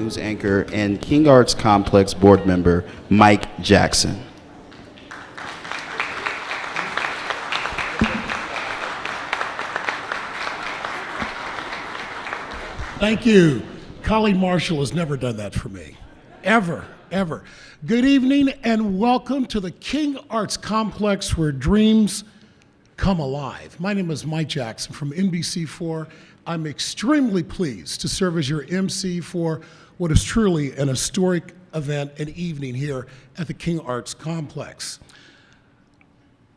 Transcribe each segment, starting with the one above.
news anchor and King Arts Complex board member, Mike Jackson. Thank you. Colleen Marshall has never done that for me, ever, ever. Good evening and welcome to the King Arts Complex where dreams come alive. My name is Mike Jackson from NBC4. I'm extremely pleased to serve as your MC for what is truly an historic event and evening here at the King Arts Complex.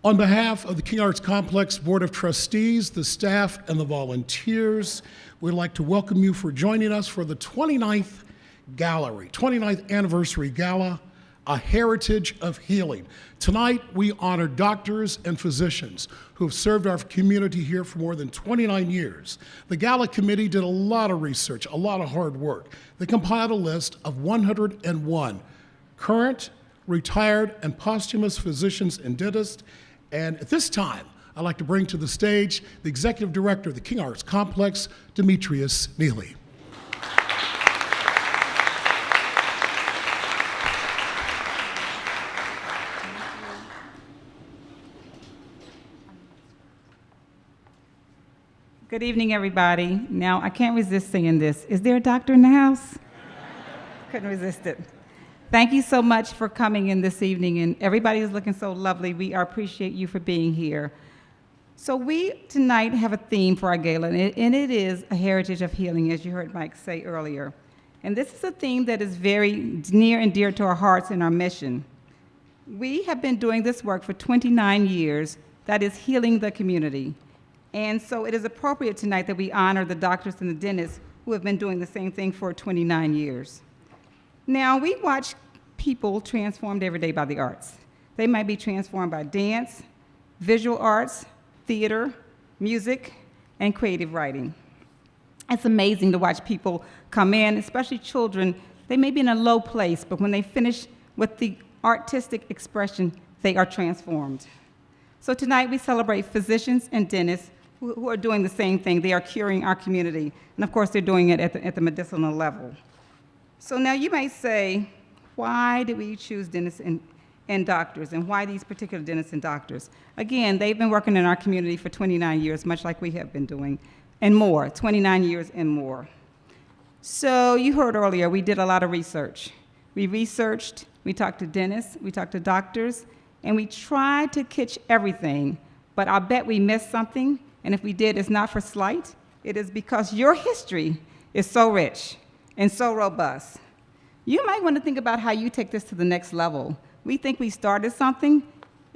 On behalf of the King Arts Complex Board of Trustees, the staff, and the volunteers, we'd like to welcome you for joining us for the 29th Gallery, 29th Anniversary Gala, A Heritage of Healing. Tonight, we honor doctors and physicians who have served our community here for more than 29 years. The Gala Committee did a lot of research, a lot of hard work. They compiled a list of 101 current, retired, and posthumous physicians and dentists. And at this time, I'd like to bring to the stage the Executive Director of the King Arts Complex, Demetrius Neely. Good evening, everybody. Now, I can't resist saying this. Is there a doctor in the house? Couldn't resist it. Thank you so much for coming in this evening, and everybody is looking so lovely. We appreciate you for being here. So we tonight have a theme for our gala, and it is a heritage of healing, as you heard Mike say earlier. And this is a theme that is very near and dear to our hearts and our mission. We have been doing this work for 29 years, that is healing the community. And so it is appropriate tonight that we honor the doctors and the dentists who have been doing the same thing for 29 years. Now, we watch people transformed every day by the arts. They might be transformed by dance, visual arts, theater, music, and creative writing. It's amazing to watch people come in, especially children. They may be in a low place, but when they finish with the artistic expression, they are transformed. So tonight we celebrate physicians and dentists who are doing the same thing. They are curing our community. And of course, they're doing it at the medicinal level. So now you might say, why did we choose dentists and doctors, and why these particular dentists and doctors? Again, they've been working in our community for 29 years, much like we have been doing, and more, 29 years and more. So you heard earlier, we did a lot of research. We researched, we talked to dentists, we talked to doctors, and we tried to catch everything, but I bet we missed something, and if we did, it's not for slight. It is because your history is so rich and so robust. You might want to think about how you take this to the next level. We think we started something.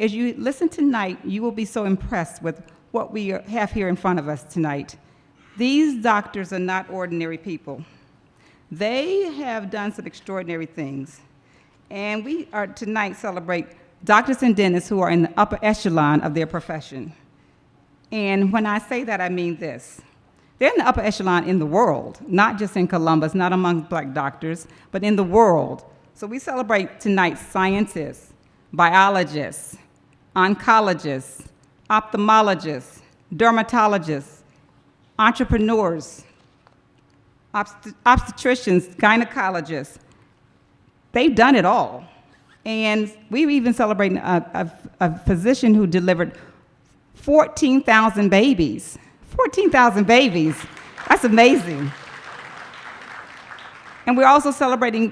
As you listen tonight, you will be so impressed with what we have here in front of us tonight. These doctors are not ordinary people. They have done some extraordinary things. And we are tonight celebrate doctors and dentists who are in the upper echelon of their profession. And when I say that, I mean this. They're in the upper echelon in the world, not just in Columbus, not among Black doctors, but in the world. So we celebrate tonight scientists, biologists, oncologists, ophthalmologists, dermatologists, entrepreneurs, obstetricians, gynecologists. They've done it all. And we're even celebrating a physician who delivered 14,000 babies. 14,000 babies. That's amazing. And we're also celebrating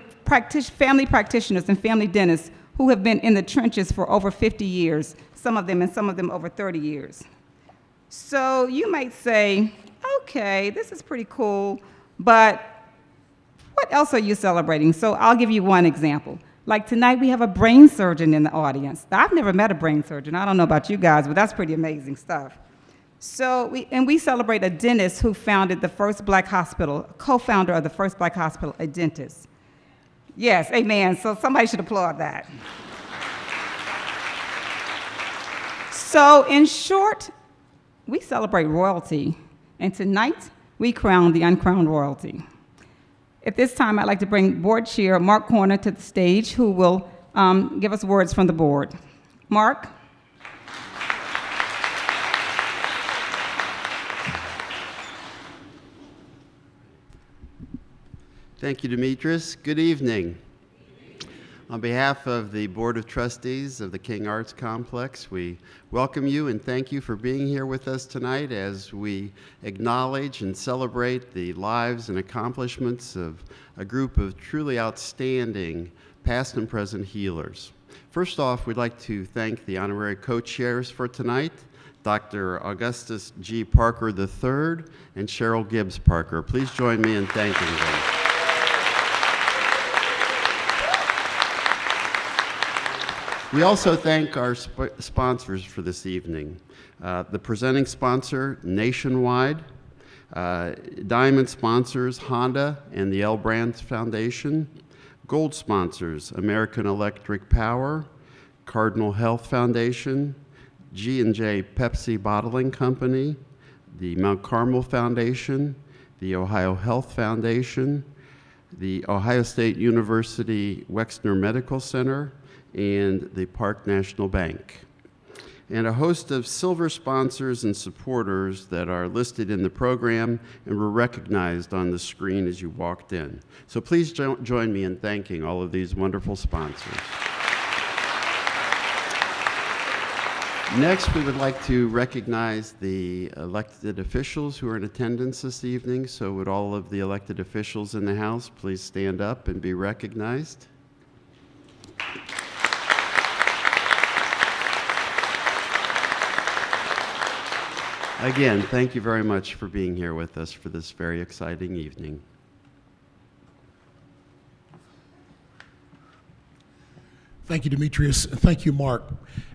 family practitioners and family dentists who have been in the trenches for over 50 years, some of them over 30 years. So you might say, okay, this is pretty cool, but what else are you celebrating? So I'll give you one example. Like tonight, we have a brain surgeon in the audience. I've never met a brain surgeon. I don't know about you guys, but that's pretty amazing stuff. So we celebrate a dentist who founded the first Black hospital, co-founder of the first Black hospital, a dentist. Yes, amen. So somebody should applaud that. So in short, we celebrate royalty, and tonight we crown the uncrowned royalty. At this time, I'd like to bring board chair Mark Corner to the stage, who will give us words from the board. Mark? Thank you, Demetrius. Good evening. On behalf of the Board of Trustees of the King Arts Complex, we welcome you and thank you for being here with us tonight as we acknowledge and celebrate the lives and accomplishments of a group of truly outstanding past and present healers. First off, we'd like to thank the honorary co-chairs for tonight, Dr. Augustus G. Parker III and Cheryl Gibbs Parker. Please join me in thanking them. We also thank our sponsors for this evening. The presenting sponsor, Nationwide, Diamond sponsors, Honda and the L Brands Foundation, Gold sponsors, American Electric Power, Cardinal Health Foundation, G&J Pepsi Bottling Company, the Mount Carmel Foundation, the Ohio Health Foundation, the Ohio State University Wexner Medical Center, and the Park National Bank. And a host of silver sponsors and supporters that are listed in the program and were recognized on the screen as you walked in. So please join me in thanking all of these wonderful sponsors. Next, we would like to recognize the elected officials who are in attendance this evening. So would all of the elected officials in the House please stand up and be recognized? Again, thank you very much for being here with us for this very exciting evening. Thank you, Demetrius, and thank you, Mark.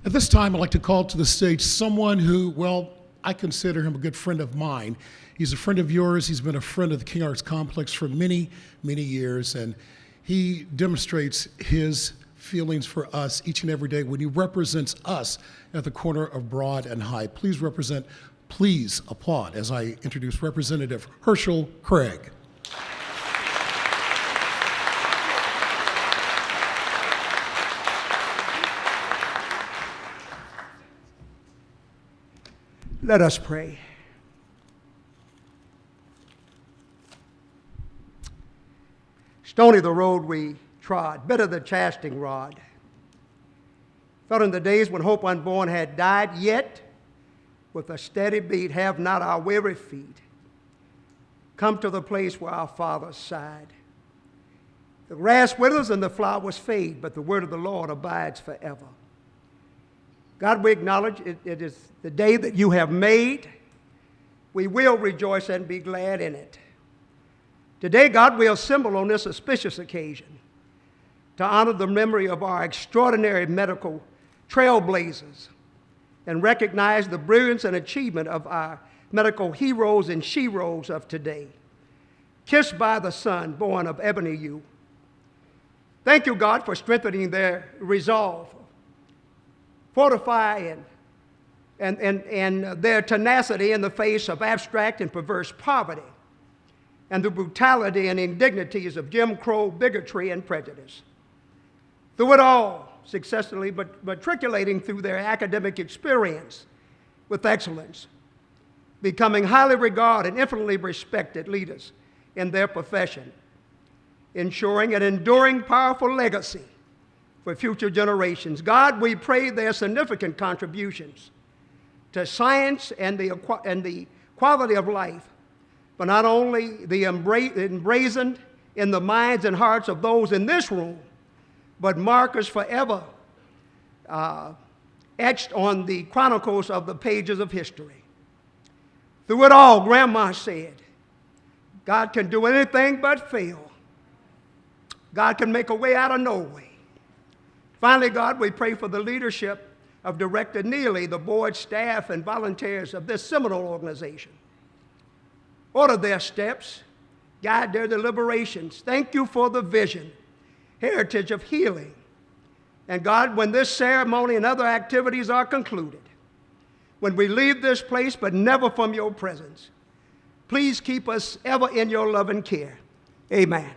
At this time, I'd like to call to the stage someone who, well, I consider him a good friend of mine. He's a friend of yours. He's been a friend of the King Arts Complex for many, many years, and he demonstrates his feelings for us each and every day when he represents us at the corner of Broad and High. Please applaud as I introduce Representative Herschel Craig. Let us pray. Stony the road we trod, bitter the chastening rod. Felt in the days when hope unborn had died, yet with a steady beat have not our weary feet come to the place where our fathers sighed. The grass withers and the flowers fade, but the word of the Lord abides forever. God, we acknowledge it is the day that you have made. We will rejoice and be glad in it. Today, God, we assemble on this auspicious occasion to honor the memory of our extraordinary medical trailblazers and recognize the brilliance and achievement of our medical heroes and sheroes of today, kissed by the sun born of ebony hue. Thank you, God, for strengthening their resolve, fortifying and their tenacity in the face of abstract and perverse poverty and the brutality and indignities of Jim Crow bigotry and prejudice. Through it all, successfully matriculating through their academic experience with excellence, becoming highly regarded and infinitely respected leaders in their profession, ensuring an enduring, powerful legacy for future generations. God, we pray their significant contributions to science and the quality of life, but not only the emblazoned in the minds and hearts of those in this room, but markers forever etched on the chronicles of the pages of history. Through it all, Grandma said, God can do anything but fail. God can make a way out of no way. Finally, God, we pray for the leadership of Director Neely, the board staff and volunteers of this seminal organization. Order their steps, guide their deliberations. Thank you for the vision, heritage of healing. And God, when this ceremony and other activities are concluded, when we leave this place but never from your presence, please keep us ever in your love and care. Amen.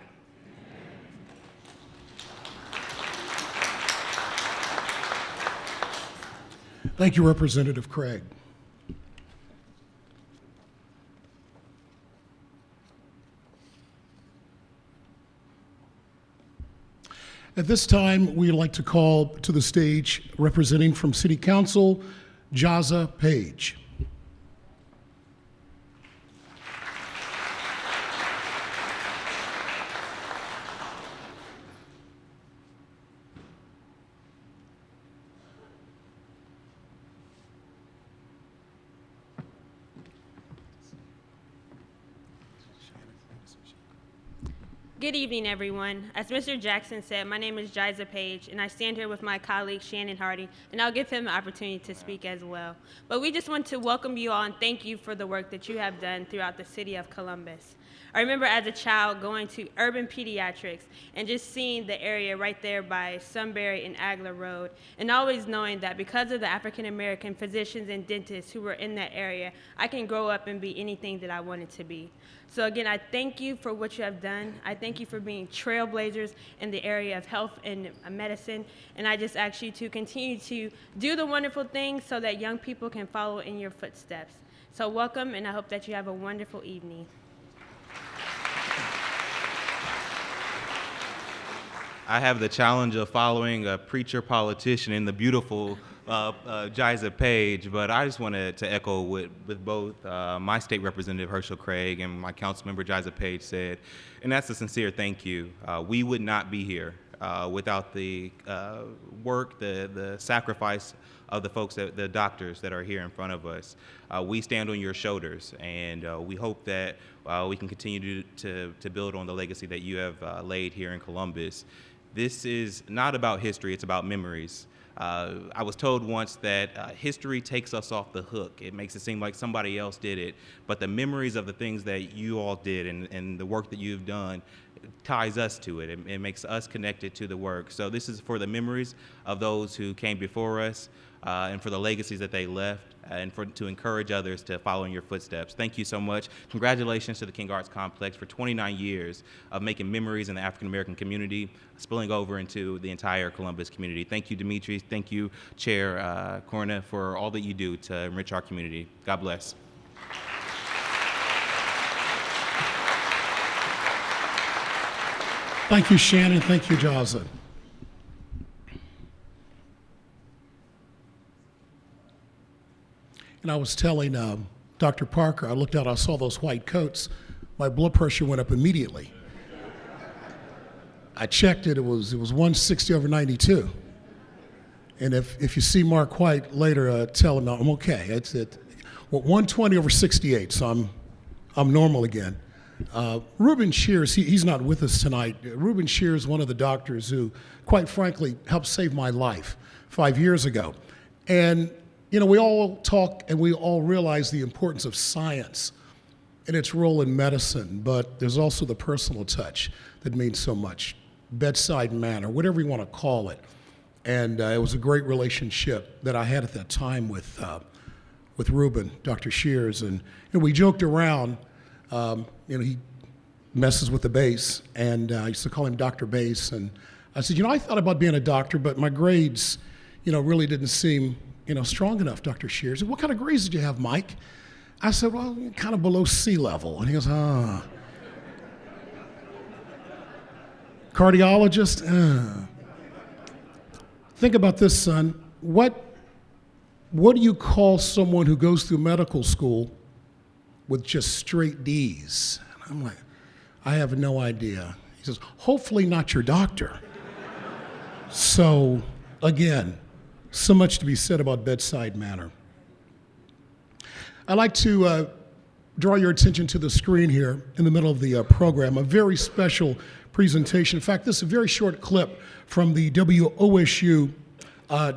Thank you, Representative Craig. At this time, we'd like to call to the stage, representing from City Council, Jaza Page. Good evening, everyone. As Mr. Jackson said, my name is Jiza Page, and I stand here with my colleague Shannon Hardy, and I'll give him the opportunity to speak as well. But we just want to welcome you all and thank you for the work that you have done throughout the city of Columbus. I remember as a child going to urban pediatrics and just seeing the area right there by Sunbury and Agler Road, and always knowing that because of the African American physicians and dentists who were in that area, I can grow up and be anything that I wanted to be. So again, I thank you for what you have done. I thank you for being trailblazers in the area of health and medicine, and I just ask you to continue to do the wonderful things so that young people can follow in your footsteps. So welcome, and I hope that you have a wonderful evening. I have the challenge of following a preacher politician in the beautiful Jiza Page, but I just wanted to echo with both my state representative Herschel Craig and my council member Jiza Page said, and that's a sincere thank you. We would not be here without the work, the sacrifice of the folks, the doctors that are here in front of us. We stand on your shoulders, and we hope that we can continue to build on the legacy that you have laid here in Columbus. This is not about history, it's about memories. I was told once that history takes us off the hook. It makes it seem like somebody else did it, but the memories of the things that you all did and the work that you've done ties us to it. It makes us connected to the work. So this is for the memories of those who came before us and for the legacies that they left and to encourage others to follow in your footsteps. Thank you so much. Congratulations to the King Arts Complex for 29 years of making memories in the African American community, spilling over into the entire Columbus community. Thank you, Dimitri. Thank you, Chair Corna, for all that you do to enrich our community. God bless. Thank you, Shannon. Thank you, Jaza. And I was telling Dr. Parker, I looked out, I saw those white coats. My blood pressure went up immediately. I checked it, it was 160 over 92. And if you see Mark White later, tell him I'm okay. It's 120 over 68, so I'm normal again. Reuben Shears, he's not with us tonight. Reuben Shears, one of the doctors who, quite frankly, helped save my life 5 years ago. And you know, we all talk and we all realize the importance of science and its role in medicine, but there's also the personal touch that means so much. Bedside manner, whatever you want to call it. And it was a great relationship that I had at that time with Reuben, Dr. Shears. And you know, we joked around, he messes with the bass, and I used to call him Dr. Bass. And I said, I thought about being a doctor, but my grades, really didn't seem strong enough, Dr. Shears. What kind of grades did you have, Mike? I said, well, kind of below sea level. And he goes, Cardiologist? Think about this, son. What do you call someone who goes through medical school with just straight D's? And I'm like, I have no idea. He says, hopefully not your doctor. So, again, so much to be said about bedside manner. I'd like to draw your attention to the screen here in the middle of the program, a very special presentation. In fact, this is a very short clip from the WOSU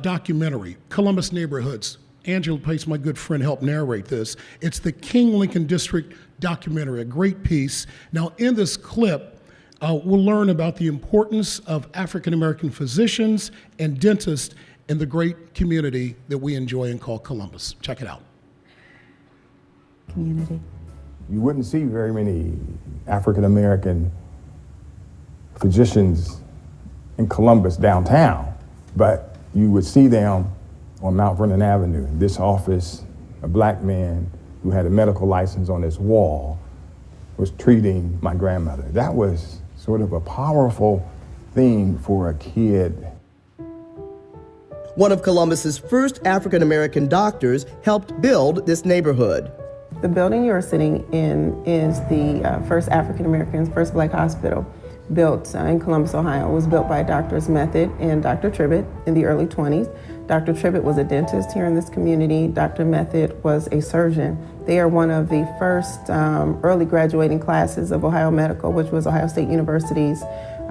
documentary, Columbus Neighborhoods. Angela Pace, my good friend, helped narrate this. It's the King Lincoln District documentary, a great piece. Now, in this clip, we'll learn about the importance of African American physicians and dentists in the great community that we enjoy and call Columbus. Check it out. Community. You wouldn't see very many African American physicians in Columbus downtown, but you would see them on Mount Vernon Avenue. In this office, a black man who had a medical license on his wall was treating my grandmother. That was sort of a powerful theme for a kid. One of Columbus's first African American doctors helped build this neighborhood. The building you're sitting in is the first African American, first black hospital built in Columbus, Ohio. It was built by Drs. Method and Dr. Tribbett in the early 20s. Dr. Tribbett was a dentist here in this community. Dr. Method was a surgeon. They are one of the first early graduating classes of Ohio Medical, which was Ohio State University's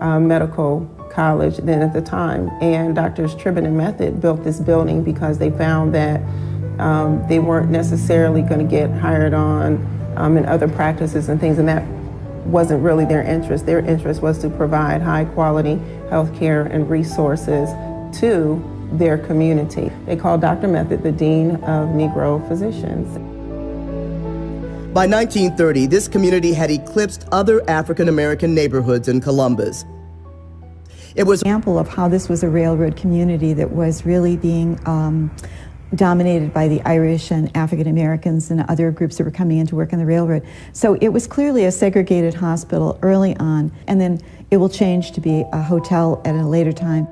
medical college then at the time. And Drs. Tribbett and Method built this building because they found that they weren't necessarily going to get hired on in other practices and things, and that wasn't really their interest. Their interest was to provide high quality health care and resources to their community. They called Dr. Method the Dean of Negro Physicians. By 1930, this community had eclipsed other African American neighborhoods in Columbus. It was an example of how this was a railroad community that was really being dominated by the Irish and African Americans and other groups that were coming in to work on the railroad. So it was clearly a segregated hospital early on, and then it will change to be a hotel at a later time.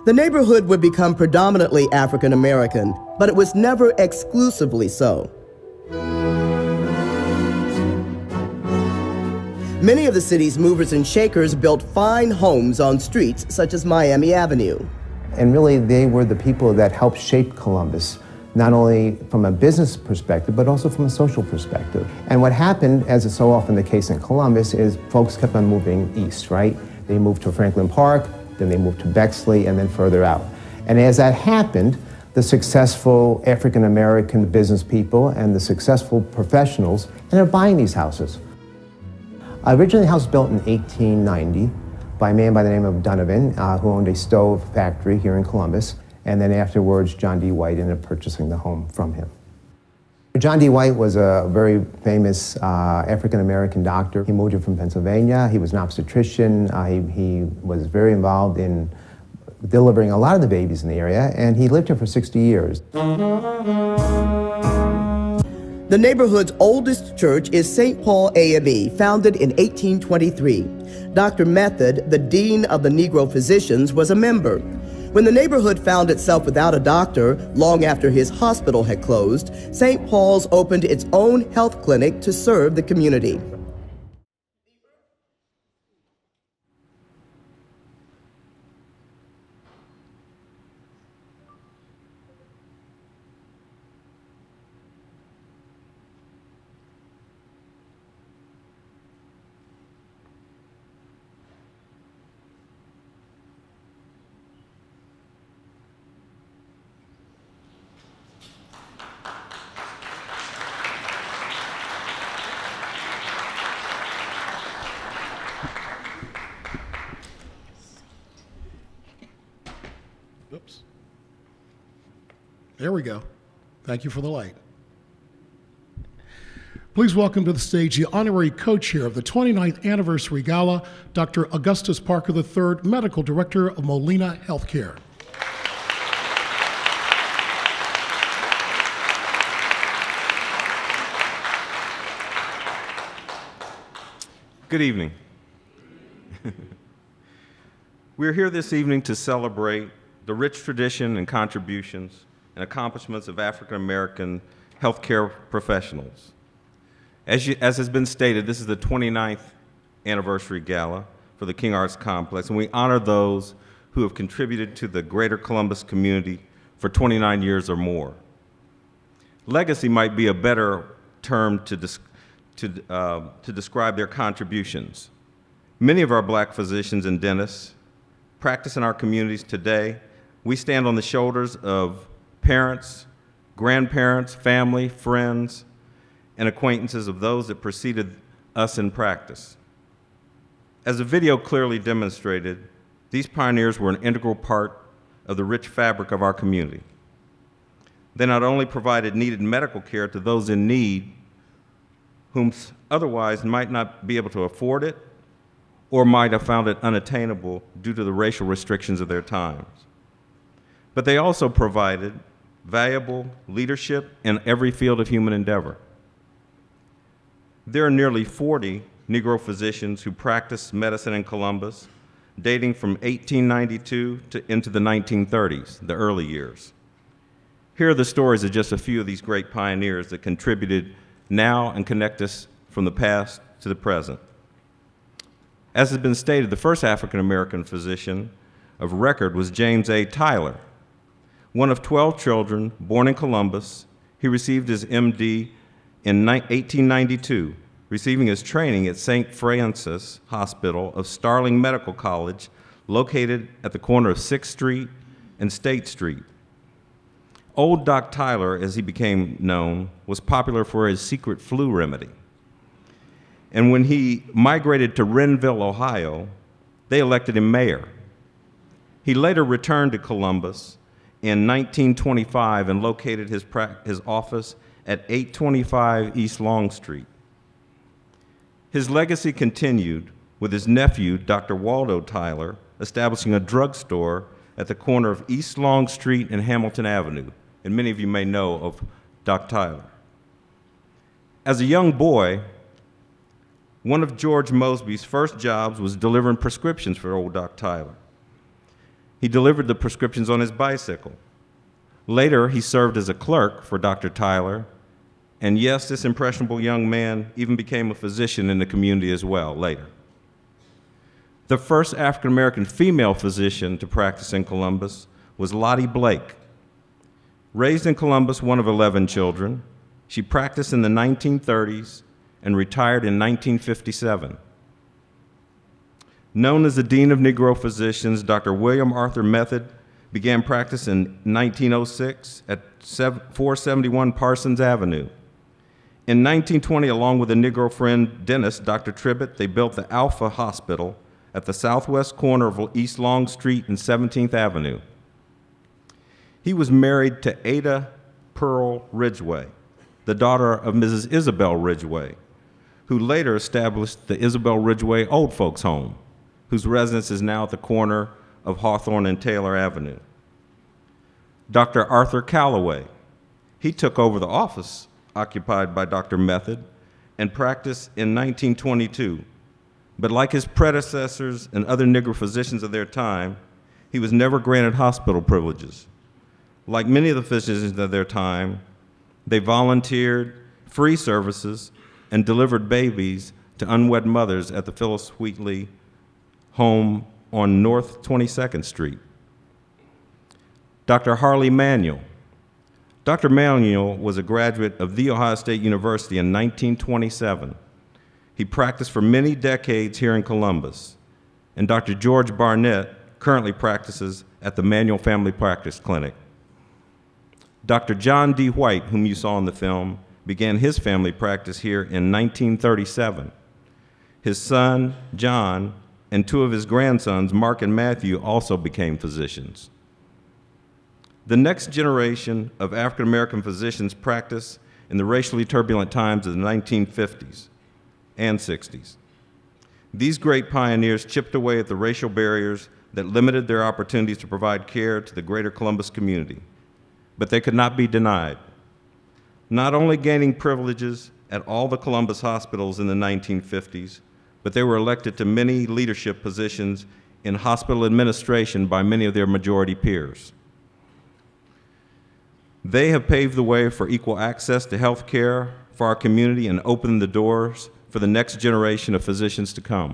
The neighborhood would become predominantly African American, but it was never exclusively so. Many of the city's movers and shakers built fine homes on streets such as Miami Avenue. And really, they were the people that helped shape Columbus, not only from a business perspective, but also from a social perspective. And what happened, as is so often the case in Columbus, is folks kept on moving east, right? They moved to Franklin Park, then they moved to Bexley, and then further out. And as that happened, the successful African American business people and the successful professionals ended up buying these houses. Originally, the house was built in 1890 by a man by the name of Donovan, who owned a stove factory here in Columbus. And then afterwards, John D. White ended up purchasing the home from him. John D. White was a very famous African-American doctor. He moved here from Pennsylvania. He was an obstetrician. He was very involved in delivering a lot of the babies in the area, and he lived here for 60 years. The neighborhood's oldest church is St. Paul AME, founded in 1823. Dr. Method, the dean of the Negro Physicians, was a member. When the neighborhood found itself without a doctor, long after his hospital had closed, St. Paul's opened its own health clinic to serve the community. Oops. There we go. Thank you for the light. Please welcome to the stage the honorary co-chair of the 29th Anniversary Gala, Dr. Augustus Parker III, Medical Director of Molina Healthcare. Good evening. We're here this evening to celebrate the rich tradition and contributions and accomplishments of African American healthcare professionals. As has been stated, this is the 29th Anniversary Gala for the King Arts Complex, and we honor those who have contributed to the greater Columbus community for 29 years or more. Legacy might be a better term to describe their contributions. Many of our black physicians and dentists practice in our communities today. We stand on the shoulders of parents, grandparents, family, friends, and acquaintances of those that preceded us in practice. As the video clearly demonstrated, these pioneers were an integral part of the rich fabric of our community. They not only provided needed medical care to those in need, whom otherwise might not be able to afford it or might have found it unattainable due to the racial restrictions of their times. But they also provided valuable leadership in every field of human endeavor. There are nearly 40 Negro physicians who practiced medicine in Columbus, dating from 1892 into the 1930s, the early years. Here are the stories of just a few of these great pioneers that contributed now and connect us from the past to the present. As has been stated, the first African American physician of record was James A. Tyler. One of 12 children born in Columbus, he received his MD in 1892, receiving his training at St. Francis Hospital of Starling Medical College, located at the corner of 6th Street and State Street. Old Doc Tyler, as he became known, was popular for his secret flu remedy. And when he migrated to Renville, Ohio, they elected him mayor. He later returned to Columbus in 1925 and located his office at 825 East Long Street. His legacy continued with his nephew, Dr. Waldo Tyler, establishing a drugstore at the corner of East Long Street and Hamilton Avenue, and many of you may know of Doc Tyler. As a young boy, one of George Mosby's first jobs was delivering prescriptions for old Doc Tyler. He delivered the prescriptions on his bicycle. Later, he served as a clerk for Dr. Tyler, and yes, this impressionable young man even became a physician in the community as well later. The first African American female physician to practice in Columbus was Lottie Blake. Raised in Columbus, one of 11 children, she practiced in the 1930s and retired in 1957. Known as the Dean of Negro Physicians, Dr. William Arthur Method began practice in 1906 at 471 Parsons Avenue. In 1920, along with a Negro friend, dentist, Dr. Tribbitt, they built the Alpha Hospital at the southwest corner of East Long Street and 17th Avenue. He was married to Ada Pearl Ridgway, the daughter of Mrs. Isabel Ridgway, who later established the Isabel Ridgway Old Folks Home, whose residence is now at the corner of Hawthorne and Taylor Avenue. Dr. Arthur Calloway, he took over the office occupied by Dr. Method and practiced in 1922. But like his predecessors and other Negro physicians of their time, he was never granted hospital privileges. Like many of the physicians of their time, they volunteered free services and delivered babies to unwed mothers at the Phyllis Wheatley home on North 22nd Street. Dr. Harley Manuel. Dr. Manuel was a graduate of The Ohio State University in 1927. He practiced for many decades here in Columbus, and Dr. George Barnett currently practices at the Manuel Family Practice Clinic. Dr. John D. White, whom you saw in the film, began his family practice here in 1937. His son, John, and two of his grandsons, Mark and Matthew, also became physicians. The next generation of African American physicians practiced in the racially turbulent times of the 1950s and 60s. These great pioneers chipped away at the racial barriers that limited their opportunities to provide care to the greater Columbus community, but they could not be denied. Not only gaining privileges at all the Columbus hospitals in the 1950s, but they were elected to many leadership positions in hospital administration by many of their majority peers. They have paved the way for equal access to health care for our community and opened the doors for the next generation of physicians to come.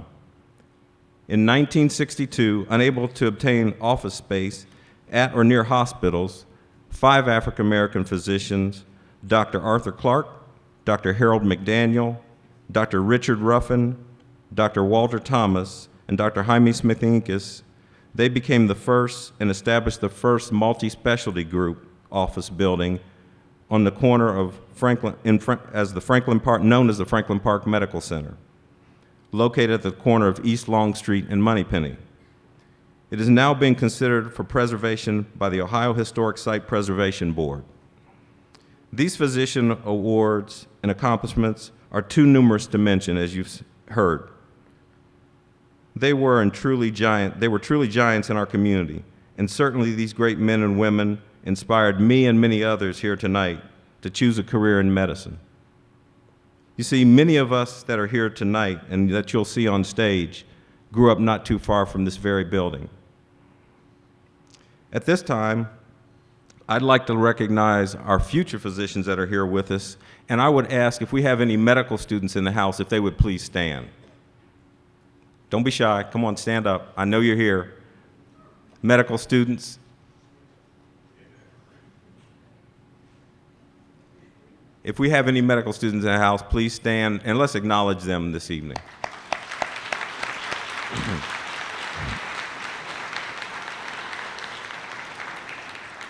In 1962, unable to obtain office space at or near hospitals, 5 African American physicians, Dr. Arthur Clark, Dr. Harold McDaniel, Dr. Richard Ruffin, Dr. Walter Thomas, and Dr. Jaime Smith-Incas, they became the first and established the first multi-specialty group office building on the corner of Franklin, known as the Franklin Park Medical Center, located at the corner of East Long Street and Moneypenny. It is now being considered for preservation by the Ohio Historic Site Preservation Board. These physician awards and accomplishments are too numerous to mention, as you've heard. They were truly giants in our community, and certainly these great men and women inspired me and many others here tonight to choose a career in medicine. You see, many of us that are here tonight and that you'll see on stage grew up not too far from this very building. At this time, I'd like to recognize our future physicians that are here with us, and I would ask if we have any medical students in the house, if they would please stand. Don't be shy. Come on, stand up. I know you're here. Medical students. If we have any medical students in the house, please stand and let's acknowledge them this evening.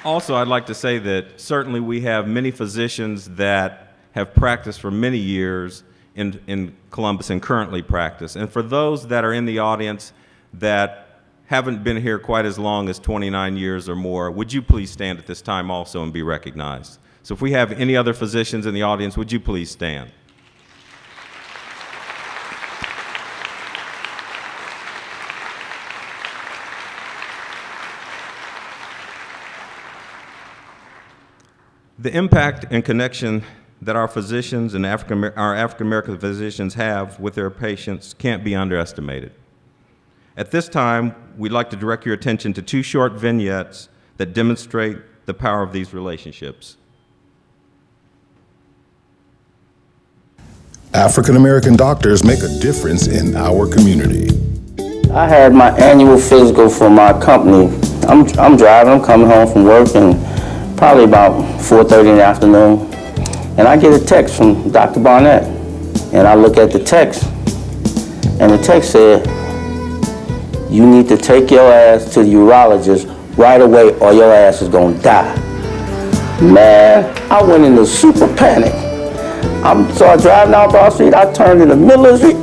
Also, I'd like to say that certainly we have many physicians that have practiced for many years in Columbus and currently practice. And for those that are in the audience that haven't been here quite as long as 29 years or more, would you please stand at this time also and be recognized? So if we have any other physicians in the audience, would you please stand? The impact and connection that our physicians and our African American physicians have with their patients can't be underestimated. At this time, we'd like to direct your attention to two short vignettes that demonstrate the power of these relationships. African American doctors make a difference in our community. I had my annual physical for my company. I'm driving, I'm coming home from work, and probably about 4:30 in the afternoon, and I get a text from Dr. Barnett, and I look at the text, and the text said, "You need to take your ass to the urologist right away or your ass is gonna die." Man, I went into super panic. So I drive down Broad Street, I turned in the middle of the street,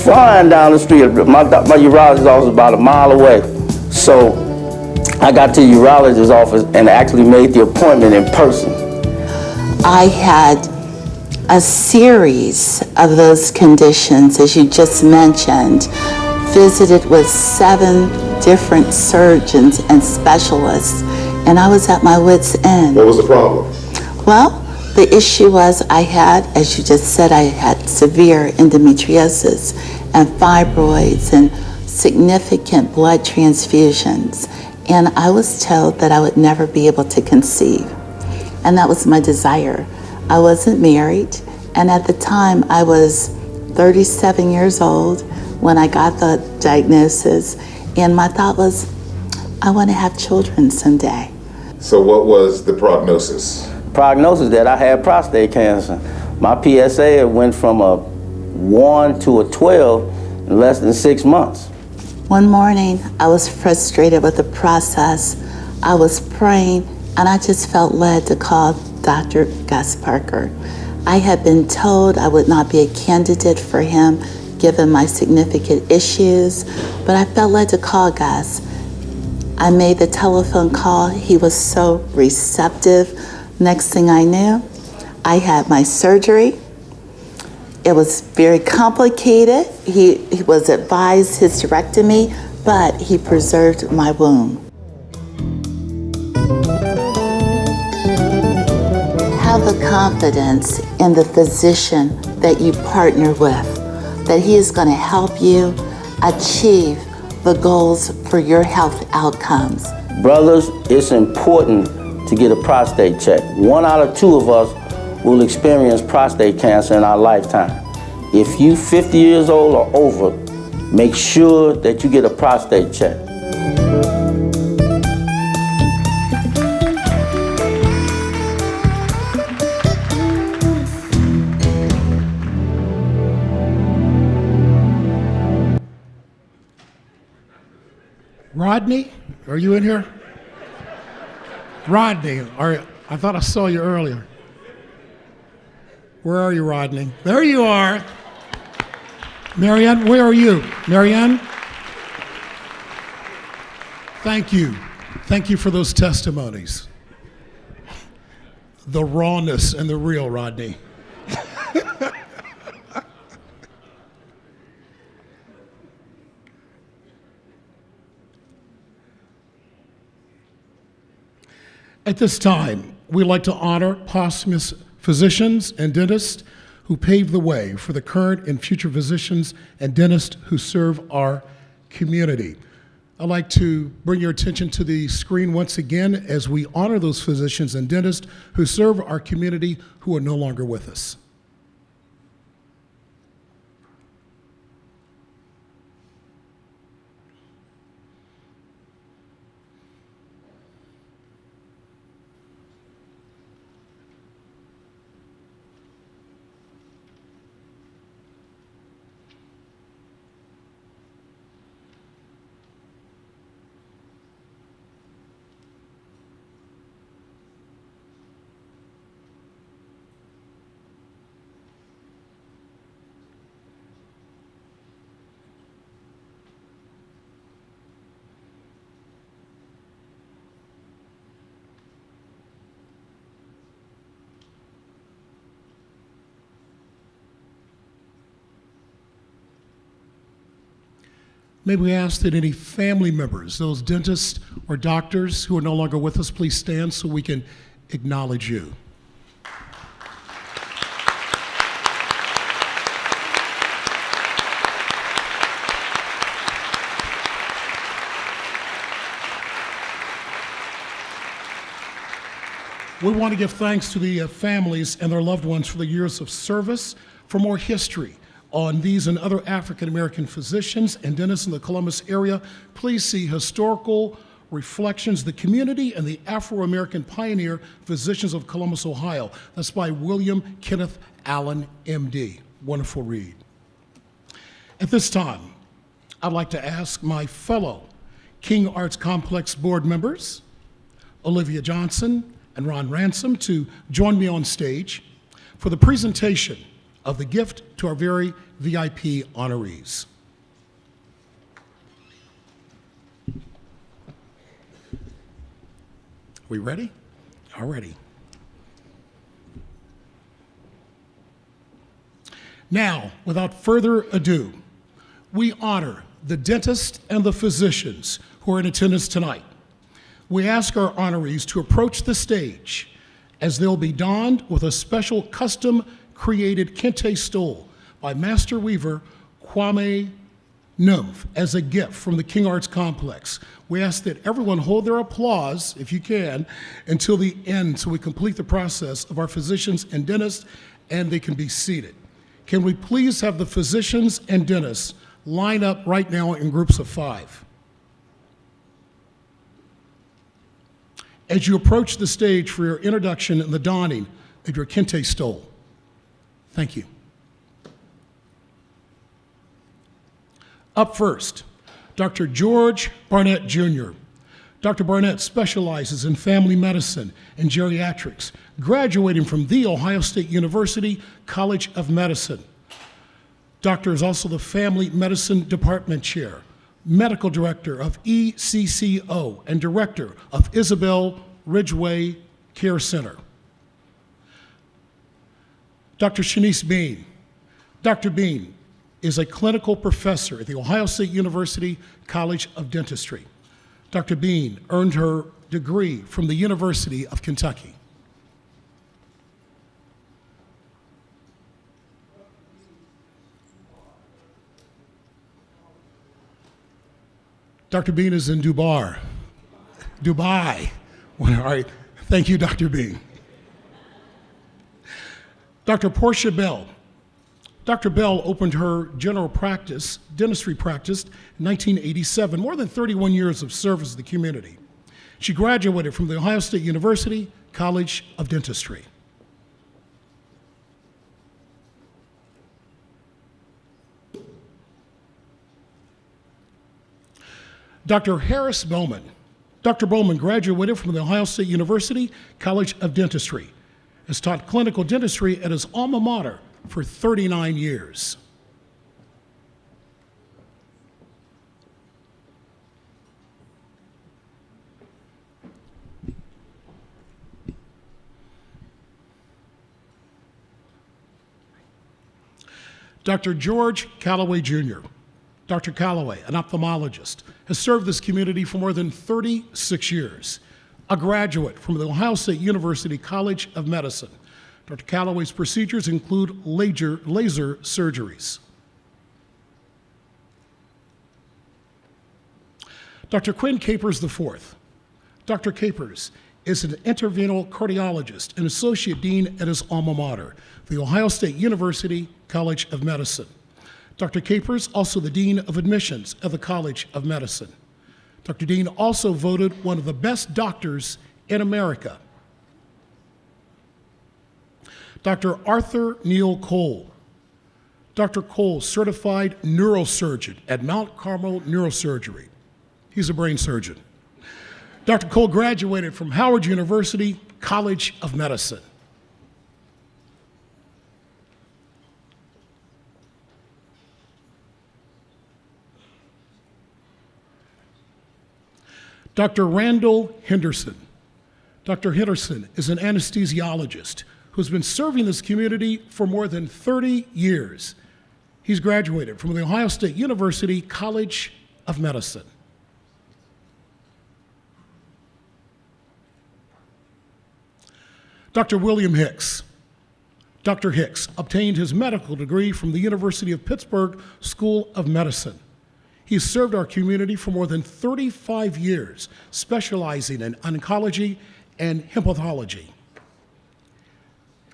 flying down the street. My urologist's office is about a mile away. So I got to the urologist's office and actually made the appointment in person. I had a series of those conditions, as you just mentioned, visited with 7 different surgeons and specialists, and I was at my wit's end. What was the problem? Well, the issue was I had, as you just said, I had severe endometriosis and fibroids and significant blood transfusions. And I was told that I would never be able to conceive. And that was my desire. I wasn't married, and at the time I was 37 years old when I got the diagnosis, and my thought was, I want to have children someday. So what was the prognosis? Prognosis that I had prostate cancer. My PSA went from a 1 to a 12 in less than 6 months. One morning, I was frustrated with the process. I was praying, and I just felt led to call Dr. Gus Parker. I had been told I would not be a candidate for him given my significant issues, but I felt led to call Gus. I made the telephone call. He was so receptive. Next thing I knew, I had my surgery. It was very complicated. He was advised hysterectomy, but he preserved my womb. Have the confidence in the physician that you partner with, that he is going to help you achieve the goals for your health outcomes. Brothers, it's important to get a prostate check. 1 out of 2 of us will experience prostate cancer in our lifetime. If you 50 years old or over, make sure that you get a prostate check. Rodney, are you in here? Rodney, I thought I saw you earlier. Where are you, Rodney? There you are. Marianne, where are you? Marianne? Thank you. Thank you for those testimonies. The rawness and the real, Rodney. At this time, we'd like to honor posthumous physicians and dentists who paved the way for the current and future physicians and dentists who serve our community. I'd like to bring your attention to the screen once again as we honor those physicians and dentists who serve our community who are no longer with us. May we ask that any family members, those dentists or doctors who are no longer with us, please stand so we can acknowledge you. We want to give thanks to the families and their loved ones for the years of service. For more history on these and other African American physicians and dentists in the Columbus area, please see Historical Reflections, the Community and the Afro-American Pioneer Physicians of Columbus, Ohio. That's by William Kenneth Allen, MD. Wonderful read. At this time, I'd like to ask my fellow King Arts Complex board members, Olivia Johnson and Ron Ransom, to join me on stage for the presentation of the gift to our very VIP honorees. We ready? All righty. Now, without further ado, we honor the dentists and the physicians who are in attendance tonight. We ask our honorees to approach the stage as they'll be donned with a special custom-created kente stole by Master Weaver Kwame Nymph as a gift from the King Arts Complex. We ask that everyone hold their applause, if you can, until the end so we complete the process of our physicians and dentists and they can be seated. Can we please have the physicians and dentists line up right now in groups of 5? As you approach the stage for your introduction and the donning of your kente stole. Thank you. Up first, Dr. George Barnett, Jr. Dr. Barnett specializes in family medicine and geriatrics, graduating from The Ohio State University College of Medicine. Doctor is also the Family Medicine Department Chair, Medical Director of ECCO, and Director of Isabel Ridgeway Care Center. Dr. Shanice Bean. Dr. Bean is a clinical professor at The Ohio State University College of Dentistry. Dr. Bean earned her degree from the University of Kentucky. Dr. Bean is in Dubai. All right, thank you, Dr. Bean. Dr. Portia Bell. Dr. Bell opened her general practice, dentistry practice, in 1987, more than 31 years of service to the community. She graduated from the Ohio State University College of Dentistry. Dr. Harris Bowman. Dr. Bowman graduated from the Ohio State University College of Dentistry, has taught clinical dentistry at his alma mater for 39 years. Dr. George Calloway, Jr. Dr. Calloway, an ophthalmologist, has served this community for more than 36 years. A graduate from the Ohio State University College of Medicine. Dr. Calloway's procedures include laser surgeries. Dr. Quinn Capers IV. Dr. Capers is an interventional cardiologist and associate dean at his alma mater, the Ohio State University College of Medicine. Dr. Capers, also the dean of admissions of the College of Medicine. Dr. Dean also voted one of the best doctors in America. Dr. Arthur Neal Cole. Dr. Cole, certified neurosurgeon at Mount Carmel Neurosurgery. He's a brain surgeon. Dr. Cole graduated from Howard University College of Medicine. Dr. Randall Henderson. Dr. Henderson is an anesthesiologist who's been serving this community for more than 30 years. He's graduated from the Ohio State University College of Medicine. Dr. William Hicks. Dr. Hicks obtained his medical degree from the University of Pittsburgh School of Medicine. He's served our community for more than 35 years, specializing in oncology and hematology.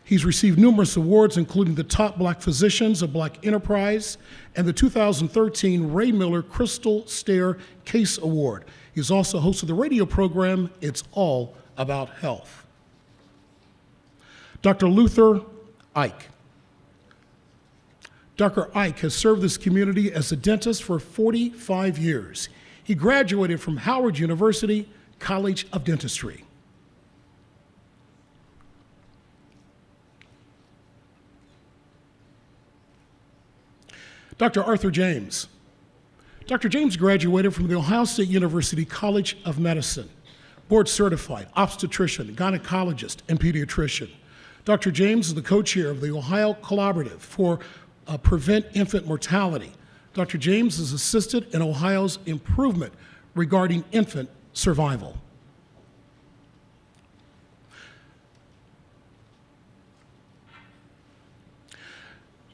He's received numerous awards, including the Top Black Physicians of Black Enterprise and the 2013 Ray Miller Crystal Stair Case Award. He's also hosted the radio program, It's All About Health. Dr. Luther Ike. Dr. Ike has served this community as a dentist for 45 years. He graduated from Howard University College of Dentistry. Dr. Arthur James. Dr. James graduated from the Ohio State University College of Medicine, board certified obstetrician, gynecologist, and pediatrician. Dr. James is the co-chair of the Ohio Collaborative for Prevent Infant Mortality. Dr. James has assisted in Ohio's improvement regarding infant survival.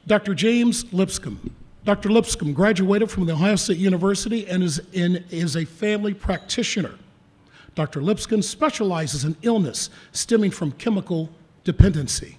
Dr. James Lipscomb. Dr. Lipscomb graduated from the Ohio State University and is a family practitioner. Dr. Lipscomb specializes in illness stemming from chemical dependency.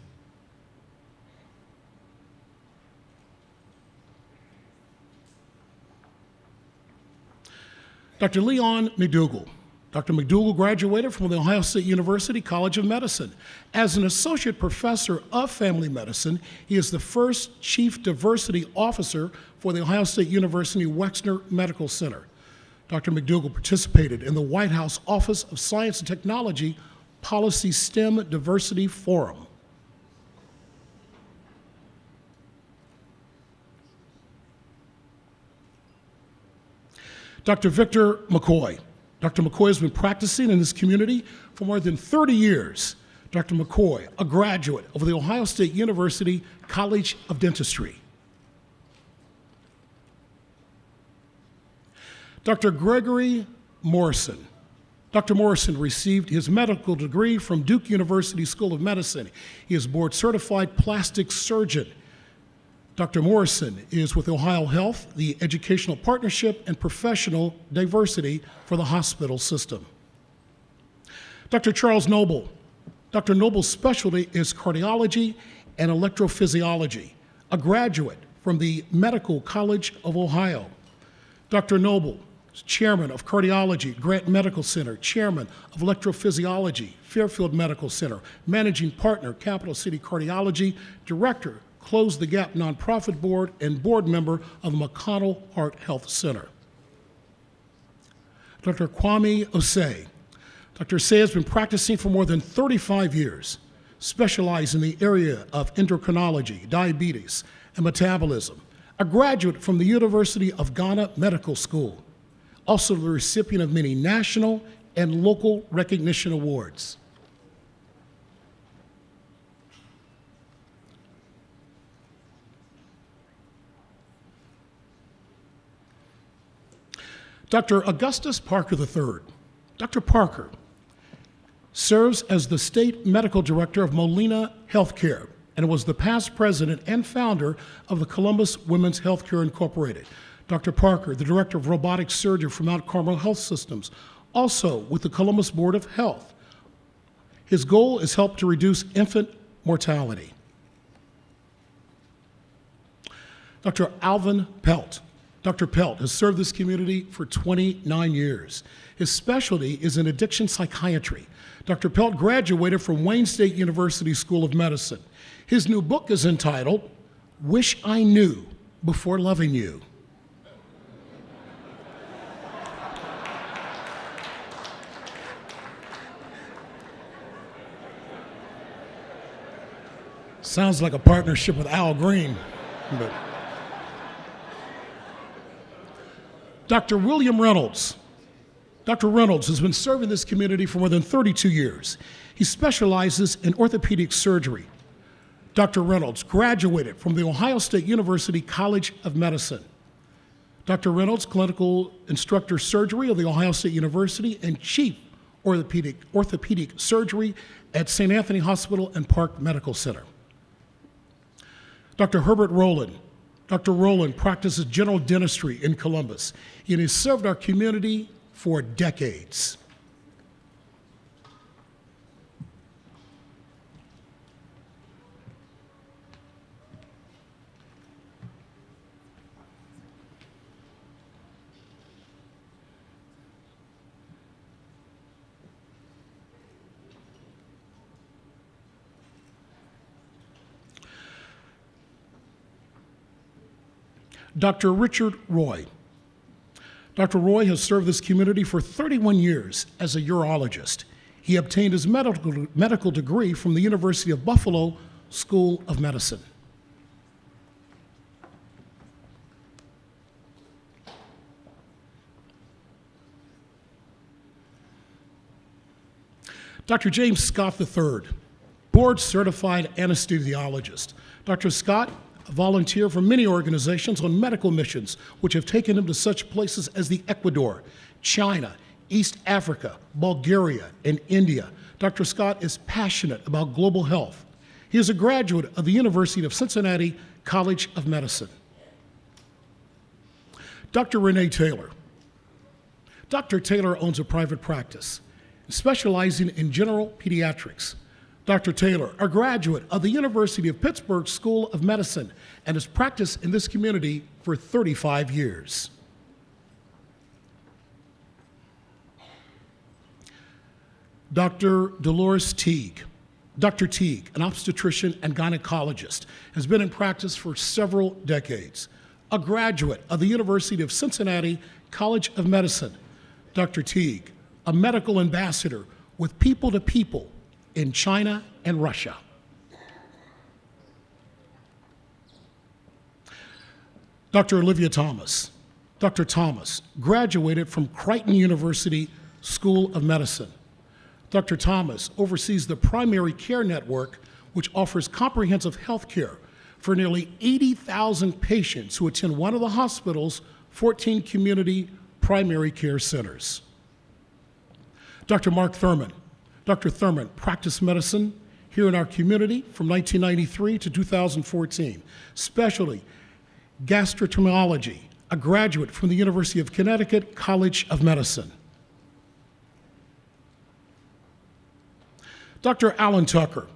Dr. Leon McDougall. Dr. McDougall graduated from the Ohio State University College of Medicine. As an associate professor of family medicine, he is the first chief diversity officer for the Ohio State University Wexner Medical Center. Dr. McDougall participated in the White House Office of Science and Technology Policy STEM Diversity Forum. Dr. Victor McCoy. Dr. McCoy has been practicing in this community for more than 30 years. Dr. McCoy, a graduate of the Ohio State University College of Dentistry. Dr. Gregory Morrison. Dr. Morrison received his medical degree from Duke University School of Medicine. He is board certified plastic surgeon. Dr. Morrison is with Ohio Health, the Educational Partnership and Professional Diversity for the hospital system. Dr. Charles Noble. Dr. Noble's specialty is cardiology and electrophysiology, a graduate from the Medical College of Ohio. Dr. Noble, chairman of cardiology, Grant Medical Center, chairman of electrophysiology, Fairfield Medical Center, managing partner, Capital City Cardiology, director, Close the Gap Nonprofit Board, and board member of the McConnell Heart Health Center. Dr. Kwame Osei. Dr. Osei has been practicing for more than 35 years, specialized in the area of endocrinology, diabetes, and metabolism, a graduate from the University of Ghana Medical School, also the recipient of many national and local recognition awards. Dr. Augustus Parker III. Dr. Parker serves as the state medical director of Molina Healthcare, and was the past president and founder of the Columbus Women's Healthcare Incorporated. Dr. Parker, the director of robotic surgery for Mount Carmel Health Systems, also with the Columbus Board of Health. His goal is help to reduce infant mortality. Dr. Alvin Pelt. Dr. Pelt has served this community for 29 years. His specialty is in addiction psychiatry. Dr. Pelt graduated from Wayne State University School of Medicine. His new book is entitled, Wish I Knew Before Loving You. Sounds like a partnership with Al Green. But Dr. William Reynolds. Dr. Reynolds has been serving this community for more than 32 years. He specializes in orthopedic surgery. Dr. Reynolds graduated from the Ohio State University College of Medicine. Dr. Reynolds, clinical instructor surgery of the Ohio State University and chief orthopedic surgery at St. Anthony Hospital and Park Medical Center. Dr. Herbert Rowland. Dr. Rowland practices general dentistry in Columbus. He has served our community for decades. Dr. Richard Roy. Dr. Roy has served this community for 31 years as a urologist. He obtained his medical degree from the University of Buffalo School of Medicine. Dr. James Scott III, board-certified anesthesiologist. Dr. Scott, a volunteer for many organizations on medical missions, which have taken him to such places as the Ecuador, China, East Africa, Bulgaria, and India. Dr. Scott is passionate about global health. He is a graduate of the University of Cincinnati College of Medicine. Dr. Renee Taylor. Dr. Taylor owns a private practice, specializing in general pediatrics. Dr. Taylor, a graduate of the University of Pittsburgh School of Medicine, and has practiced in this community for 35 years. Dr. Dolores Teague. Dr. Teague, an obstetrician and gynecologist, has been in practice for several decades. A graduate of the University of Cincinnati College of Medicine. Dr. Teague, a medical ambassador with People to People in China and Russia. Dr. Olivia Thomas. Dr. Thomas graduated from Creighton University School of Medicine. Dr. Thomas oversees the Primary Care Network, which offers comprehensive health care for nearly 80,000 patients who attend one of the hospital's 14 community primary care centers. Dr. Mark Thurman. Dr. Thurman practiced medicine here in our community from 1993 to 2014. Specialty, gastroenterology, a graduate from the University of Connecticut College of Medicine. Dr. Alan Tucker.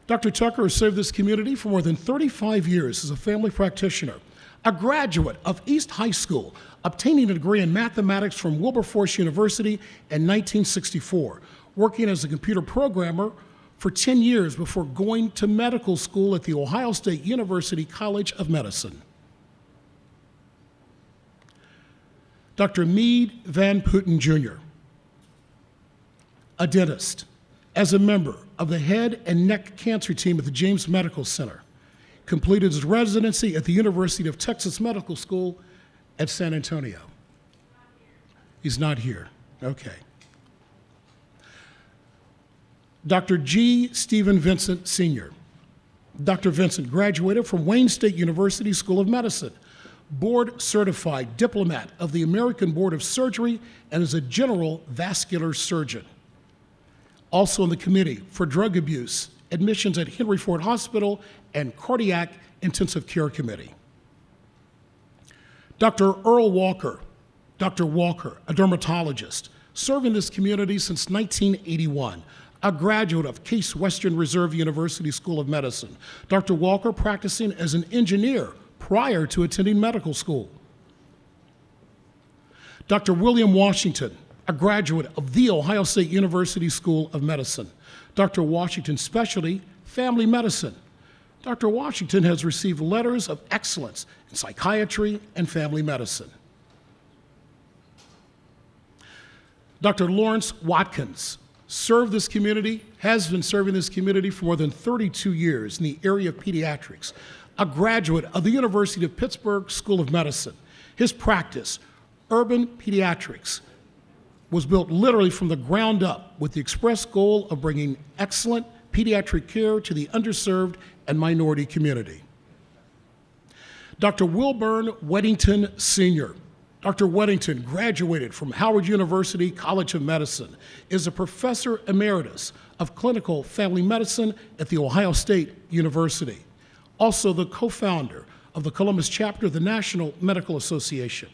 Dr. Tucker has served this community for more than 35 years as a family practitioner, a graduate of East High School, obtaining a degree in mathematics from Wilberforce University in 1964, working as a computer programmer for 10 years before going to medical school at the Ohio State University College of Medicine. Dr. Meade Van Putten Jr., a dentist, as a member of the head and neck cancer team at the James Medical Center, completed his residency at the University of Texas Medical School at San Antonio. He's not here. Okay. Dr. G. Stephen Vincent Sr. Dr. Vincent graduated from Wayne State University School of Medicine, board-certified diplomat of the American Board of Surgery, and is a general vascular surgeon. Also on the committee for drug abuse, admissions at Henry Ford Hospital, and cardiac intensive care committee. Dr. Earl Walker, Dr. Walker, a dermatologist, serving this community since 1981, a graduate of Case Western Reserve University School of Medicine. Dr. Walker practicing as an engineer prior to attending medical school. Dr. William Washington, a graduate of The Ohio State University School of Medicine. Dr. Washington's specialty, family medicine. Dr. Washington has received letters of excellence in psychiatry and family medicine. Dr. Lawrence Watkins served this community, has been serving this community for more than 32 years in the area of pediatrics, a graduate of the University of Pittsburgh School of Medicine. His practice, urban pediatrics, was built literally from the ground up with the express goal of bringing excellent pediatric care to the underserved and minority community. Dr. Wilburn Weddington Sr. Dr. Weddington graduated from Howard University College of Medicine, is a professor emeritus of clinical family medicine at The Ohio State University, also the co-founder of the Columbus chapter of the National Medical Association.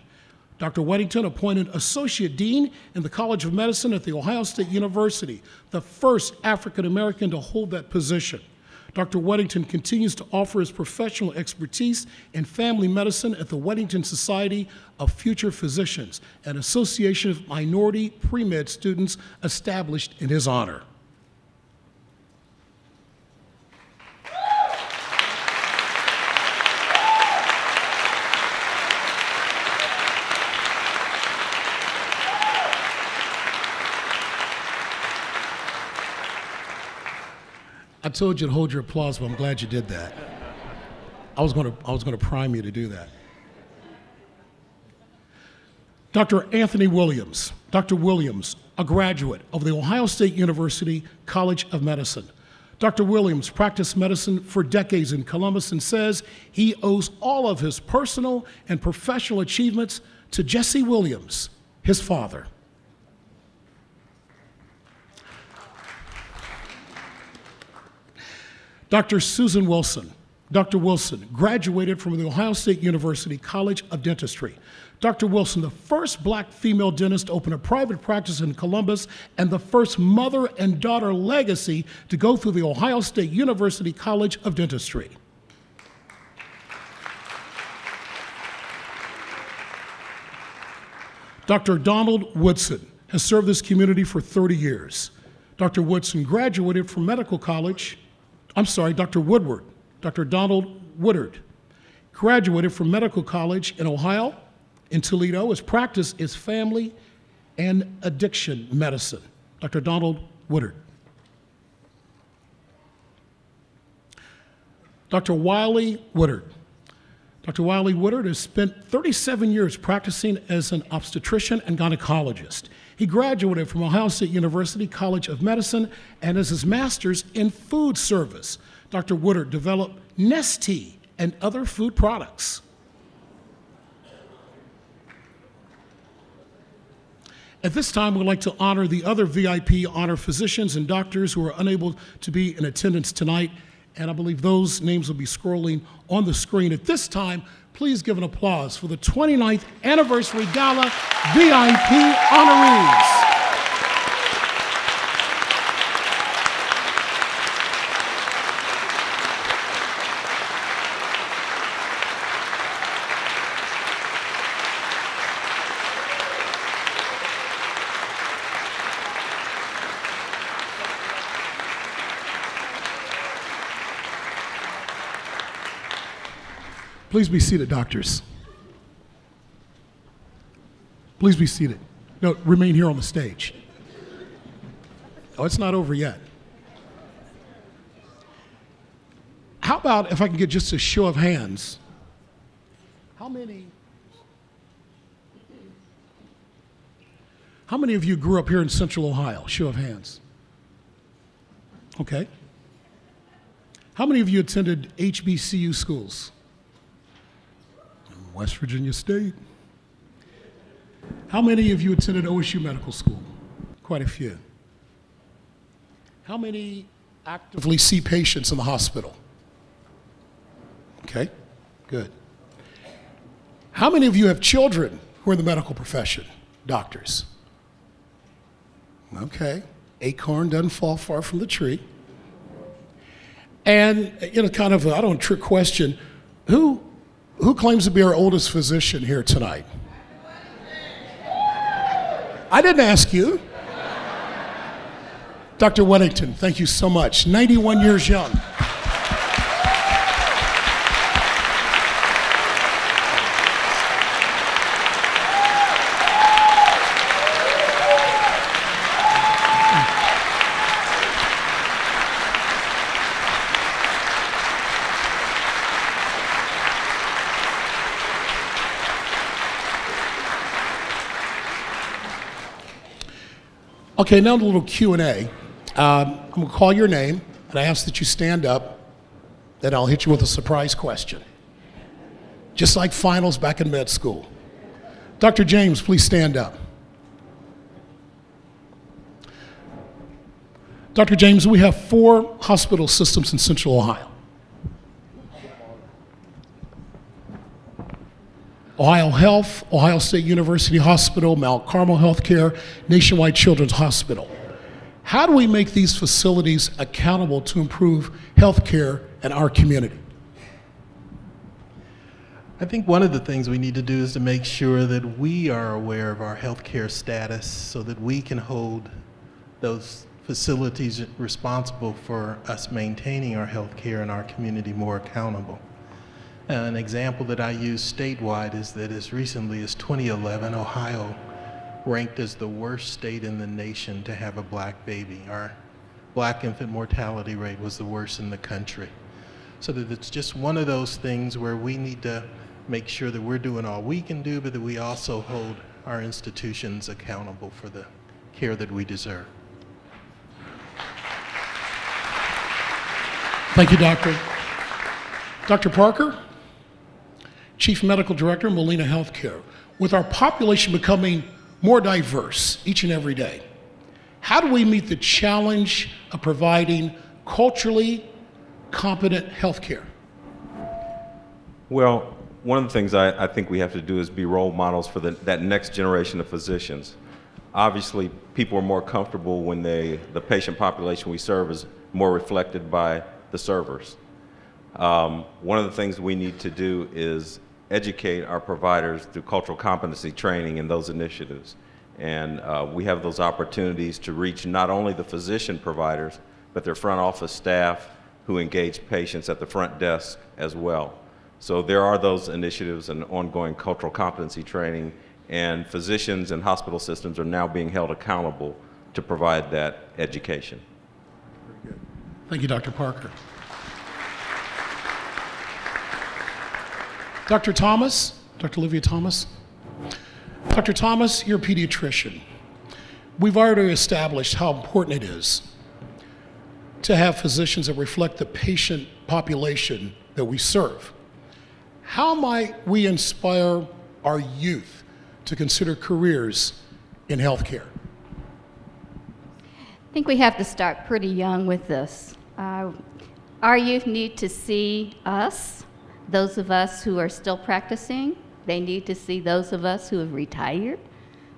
Dr. Weddington appointed Associate Dean in the College of Medicine at The Ohio State University, the first African American to hold that position. Dr. Weddington continues to offer his professional expertise in family medicine at the Weddington Society of Future Physicians, an association of minority pre-med students established in his honor. I told you to hold your applause, but I'm glad you did that. I was going to prime you to do that. Dr. Anthony Williams. Dr. Williams, a graduate of the Ohio State University College of Medicine. Dr. Williams practiced medicine for decades in Columbus and says he owes all of his personal and professional achievements to Jesse Williams, his father. Dr. Susan Wilson. Dr. Wilson graduated from the Ohio State University College of Dentistry. Dr. Wilson, the first black female dentist to open a private practice in Columbus and the first mother and daughter legacy to go through the Ohio State University College of Dentistry. Dr. Donald Woodson has served this community for 30 years. Dr. Woodson graduated from medical college. Dr. Woodward, Dr. Donald Woodard, graduated from medical college in Ohio, in Toledo. His practice is family and addiction medicine. Dr. Donald Woodard. Dr. Wiley Woodard. Dr. Wiley Woodard has spent 37 years practicing as an obstetrician and gynecologist. He graduated from Ohio State University College of Medicine and has his master's in food service. Dr. Woodard developed Nestea and other food products. At this time, we'd like to honor the other VIP honor physicians and doctors who are unable to be in attendance tonight, and I believe those names will be scrolling on the screen. At this time, please give an applause for the 29th Anniversary Gala VIP honorees. Please be seated, doctors. Please be seated. No, remain here on the stage. Oh, it's not over yet. How about if I can get just a show of hands? How many of you grew up here in Central Ohio? Show of hands. Okay. How many of you attended HBCU schools? West Virginia State. How many of you attended OSU Medical School? Quite a few. How many actively see patients in the hospital? Okay, good. How many of you have children who are in the medical profession? Doctors. Okay, acorn doesn't fall far from the tree. And, kind of, I don't trick question, who claims to be our oldest physician here tonight? I didn't ask you. Dr. Weddington, thank you so much. 91 years young. Okay, now a little Q&A. I'm going to call your name, and I ask that you stand up, then I'll hit you with a surprise question. Just like finals back in med school. Dr. James, please stand up. Dr. James, we have 4 hospital systems in Central Ohio. Ohio Health, Ohio State University Hospital, Mount Carmel Healthcare, Nationwide Children's Hospital. How do we make these facilities accountable to improve healthcare in our community? I think one of the things we need to do is to make sure that we are aware of our healthcare status so that we can hold those facilities responsible for us maintaining our healthcare in our community more accountable. An example that I use statewide is that as recently as 2011, Ohio ranked as the worst state in the nation to have a black baby. Our black infant mortality rate was the worst in the country. So that it's just one of those things where we need to make sure that we're doing all we can do, but that we also hold our institutions accountable for the care that we deserve. Thank you, Doctor. Dr. Parker, Chief Medical Director, Molina Healthcare. With our population becoming more diverse each and every day, how do we meet the challenge of providing culturally competent healthcare? Well, one of the things I think we have to do is be role models for that next generation of physicians. Obviously, people are more comfortable when the patient population we serve is more reflected by the servers. One of the things we need to do is educate our providers through cultural competency training and those initiatives. And we have those opportunities to reach not only the physician providers, but their front office staff who engage patients at the front desk as well. So there are those initiatives and ongoing cultural competency training, and physicians and hospital systems are now being held accountable to provide that education. Very good. Thank you, Dr. Parker. Dr. Thomas, Dr. Olivia Thomas. Dr. Thomas, you're a pediatrician. We've already established how important it is to have physicians that reflect the patient population that we serve. How might we inspire our youth to consider careers in healthcare? I think we have to start pretty young with this. Our youth need to see us, those of us who are still practicing. They need to see those of us who have retired.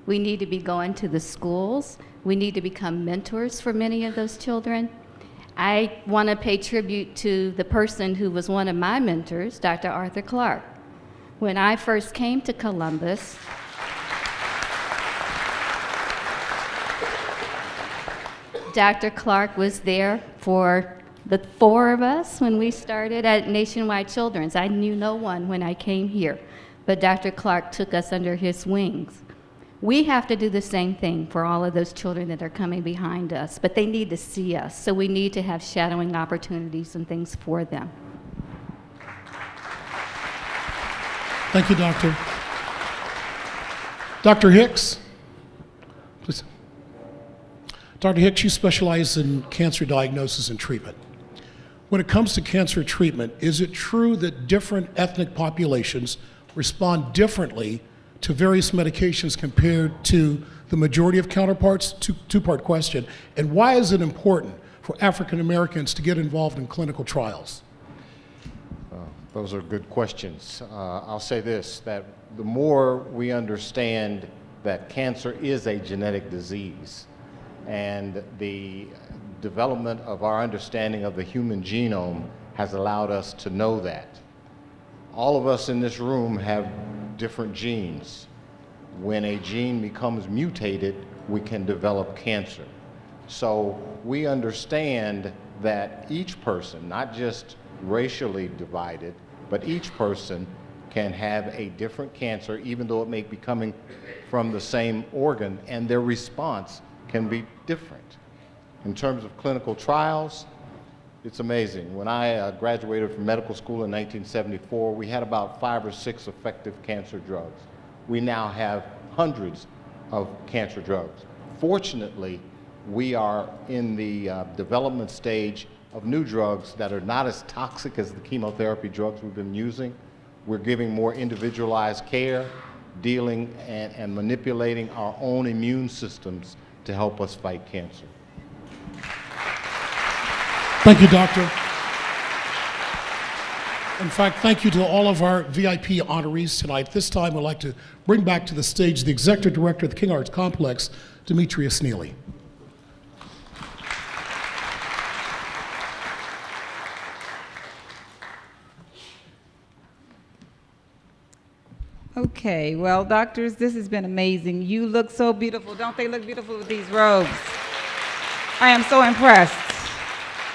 We need to be going to the schools. We need to become mentors for many of those children. I want to pay tribute to the person who was one of my mentors, Dr. Arthur Clark. When I first came to Columbus, Dr. Clark was there for the 4 of us when we started at Nationwide Children's. I knew no one when I came here, but Dr. Clark took us under his wings. We have to do the same thing for all of those children that are coming behind us, but they need to see us, so we need to have shadowing opportunities and things for them. Thank you, Doctor. Dr. Hicks, please. Dr. Hicks, you specialize in cancer diagnosis and treatment. When it comes to cancer treatment, is it true that different ethnic populations respond differently to various medications compared to the majority of counterparts? Two-part question. And why is it important for African Americans to get involved in clinical trials? Those are good questions. I'll say this, that the more we understand that cancer is a genetic disease, and the development of our understanding of the human genome has allowed us to know that. All of us in this room have different genes. When a gene becomes mutated, we can develop cancer. So we understand that each person, not just racially divided, but each person can have a different cancer, even though it may be coming from the same organ, and their response can be different. In terms of clinical trials, it's amazing. When I graduated from medical school in 1974, we had about 5 or 6 effective cancer drugs. We now have hundreds of cancer drugs. Fortunately, we are in the development stage of new drugs that are not as toxic as the chemotherapy drugs we've been using. We're giving more individualized care, dealing and manipulating our own immune systems to help us fight cancer. Thank you, Doctor. In fact, thank you to all of our VIP honorees tonight. This time, I'd like to bring back to the stage the Executive Director of the King Arts Complex, Demetrius Neely. Okay, well, doctors, this has been amazing. You look so beautiful. Don't they look beautiful with these robes? I am so impressed.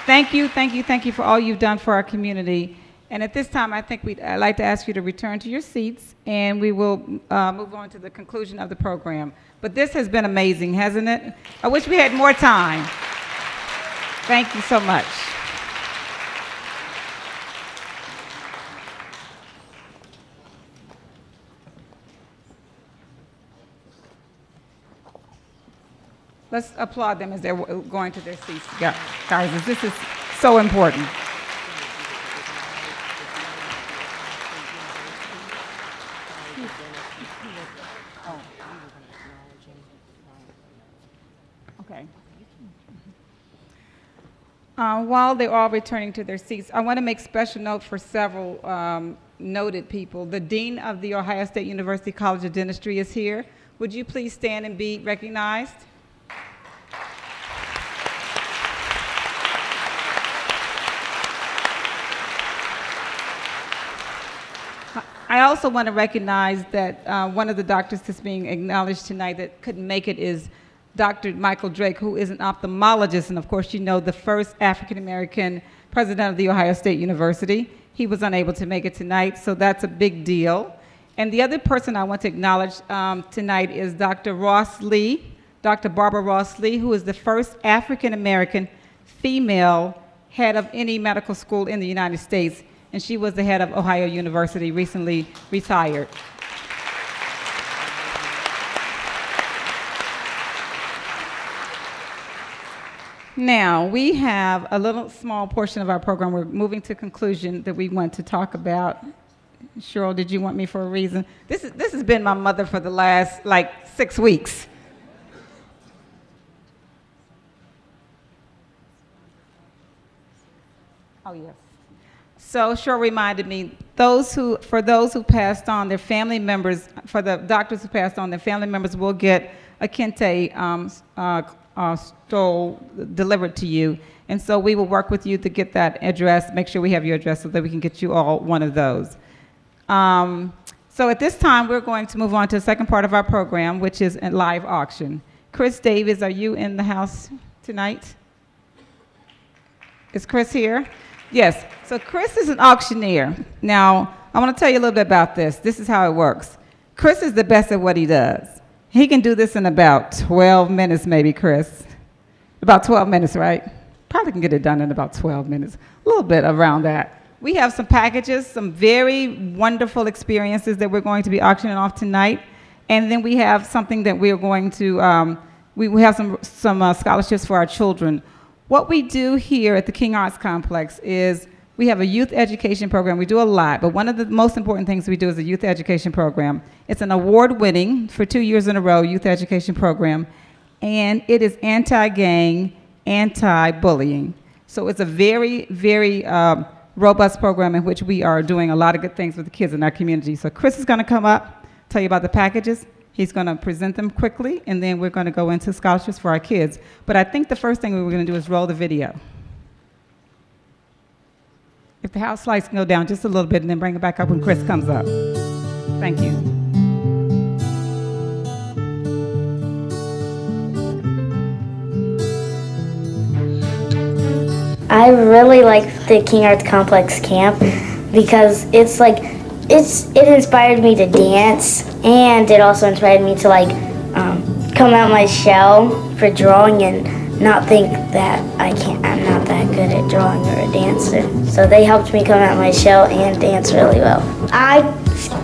Thank you, thank you, thank you for all you've done for our community. And at this time, I think I'd like to ask you to return to your seats, and we will move on to the conclusion of the program. But this has been amazing, hasn't it? I wish we had more time. Thank you so much. Let's applaud them as they're going to their seats, guys. This is so important. Okay. While they're all returning to their seats, I want to make special note for several noted people. The Dean of the Ohio State University College of Dentistry is here. Would you please stand and be recognized? I also want to recognize that one of the doctors that's being acknowledged tonight that couldn't make it is Dr. Michael Drake, who is an ophthalmologist, and of course you know the first African-American president of the Ohio State University. He was unable to make it tonight, so that's a big deal. And the other person I want to acknowledge tonight is Dr. Ross Lee, Dr. Barbara Ross Lee, who is the first African-American female head of any medical school in the United States, and she was the head of Ohio University, recently retired. Now, we have a little small portion of our program. We're moving to conclusion that we want to talk about. Cheryl, did you want me for a reason? This has been my mother for the last, 6 weeks. Oh, yes. So Cheryl reminded me, for those who passed on, their family members, for the doctors who passed on, their family members will get a kente stole delivered to you. And so we will work with you to get that address, make sure we have your address so that we can get you all one of those. So at this time, we're going to move on to the second part of our program, which is a live auction. Chris Davis, are you in the house tonight? Is Chris here? Yes. So Chris is an auctioneer. Now, I want to tell you a little bit about this. This is how it works. Chris is the best at what he does. He can do this in about 12 minutes, maybe, Chris. About 12 minutes, right? Probably can get it done in about 12 minutes. A little bit around that. We have some packages, some very wonderful experiences that we're going to be auctioning off tonight. And then we have something that we're going to, we have some scholarships for our children. What we do here at the King Arts Complex is we have a youth education program. We do a lot, but one of the most important things we do is a youth education program. It's an award-winning, for 2 years in a row, youth education program, and it is anti-gang, anti-bullying. So it's a very, very robust program in which we are doing a lot of good things with the kids in our community. So Chris is going to come up, tell you about the packages. He's going to present them quickly, and then we're going to go into scholarships for our kids. But I think the first thing we were going to do is roll the video. If the house lights can go down just a little bit and then bring it back up when Chris comes up. Thank you. I really like the King Arts Complex camp because it inspired me to dance, and it also inspired me to come out my shell for drawing and not think that I'm not that good at drawing or a dancer. So they helped me come out my shell and dance really well. I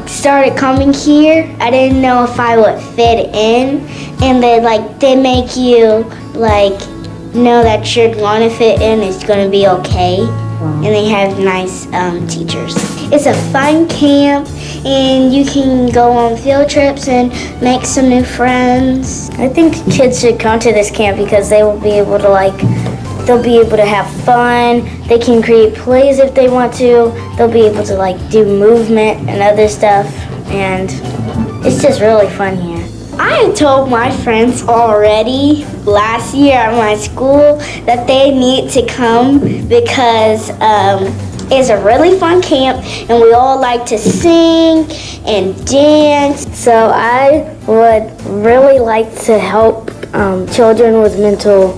started coming here. I didn't know if I would fit in, and they make you know that you're going to fit in, it's going to be okay. And they have nice teachers. It's a fun camp, and you can go on field trips and make some new friends. I think kids should come to this camp because they will be able to they'll be able to have fun. They can create plays if they want to. They'll be able to do movement and other stuff, and it's just really fun here. I told my friends already last year at my school that they need to come because it's a really fun camp and we all like to sing and dance. So I would really like to help children with mental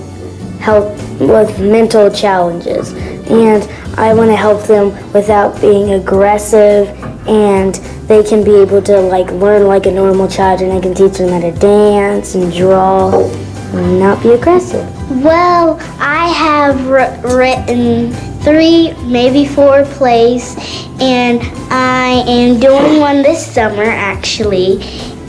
challenges, and I want to help them without being aggressive, and they can be able to learn like a normal child, and I can teach them how to dance and draw and not be aggressive. Well, I have written 3, maybe 4 plays, and I am doing one this summer actually,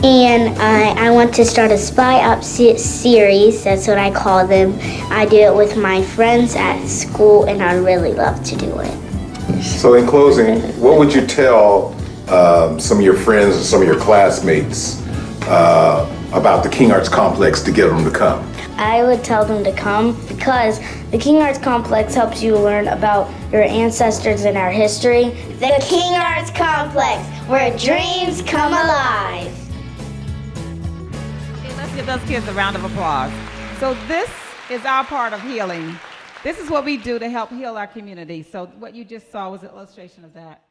and I want to start a spy up series. That's what I call them. I do it with my friends at school, and I really love to do it. So in closing, what would you tell some of your friends and some of your classmates about the King Arts Complex to get them to come? I would tell them to come because the King Arts Complex helps you learn about your ancestors and our history. The King Arts Complex, where dreams come alive. Okay, let's give those kids a round of applause. So this is our part of healing. This is what we do to help heal our community. So what you just saw was an illustration of that.